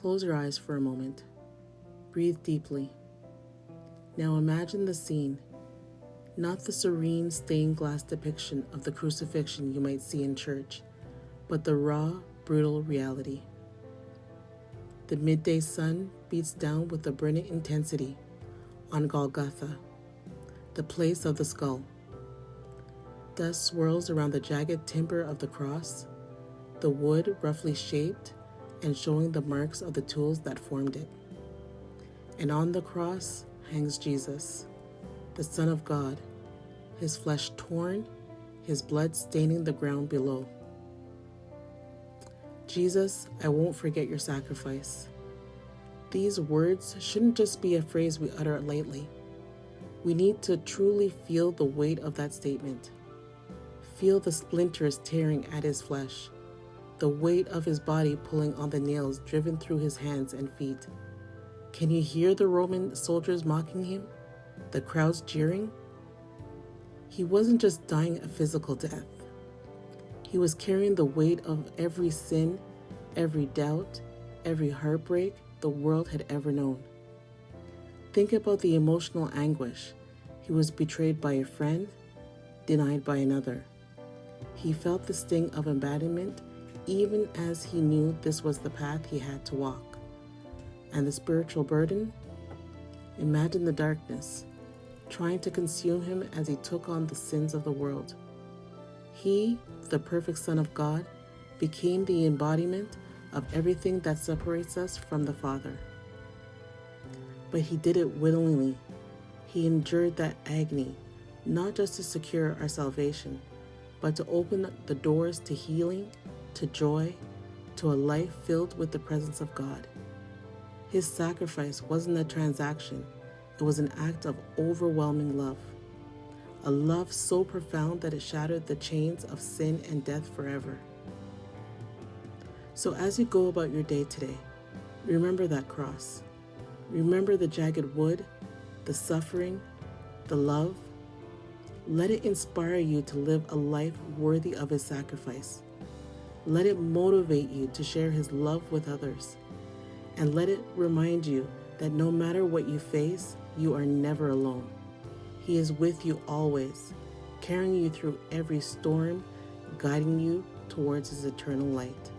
Close your eyes for a moment. Breathe deeply. Now imagine the scene, not the serene stained glass depiction of the crucifixion you might see in church, but the raw, brutal reality. The midday sun beats down with a brilliant intensity on Golgotha, the place of the skull. Dust swirls around the jagged timber of the cross, the wood roughly shaped and showing the marks of the tools that formed it. And on the cross hangs Jesus, the Son of God, his flesh torn, his blood staining the ground below. Jesus, I won't forget your sacrifice. These words shouldn't just be a phrase we utter lightly. We need to truly feel the weight of that statement. Feel the splinters tearing at his flesh, the weight of his body pulling on the nails driven through his hands and feet. Can you hear the Roman soldiers mocking him? The crowds jeering? He wasn't just dying a physical death. He was carrying the weight of every sin, every doubt, every heartbreak the world had ever known. Think about the emotional anguish. He was betrayed by a friend, denied by another. He felt the sting of abandonment even as he knew this was the path he had to walk. And the spiritual burden? Imagine the darkness, trying to consume him as he took on the sins of the world. He, the perfect Son of God, became the embodiment of everything that separates us from the Father. But he did it willingly. He endured that agony, not just to secure our salvation, but to open the doors to healing, to joy, to a life filled with the presence of God. His sacrifice wasn't a transaction. It was an act of overwhelming love. A love so profound that it shattered the chains of sin and death forever. So as you go about your day today, remember that cross. Remember the jagged wood, the suffering, the love. Let it inspire you to live a life worthy of his sacrifice. Let it motivate you to share his love with others. And let it remind you that no matter what you face, you are never alone. He is with you always, carrying you through every storm, guiding you towards his eternal light.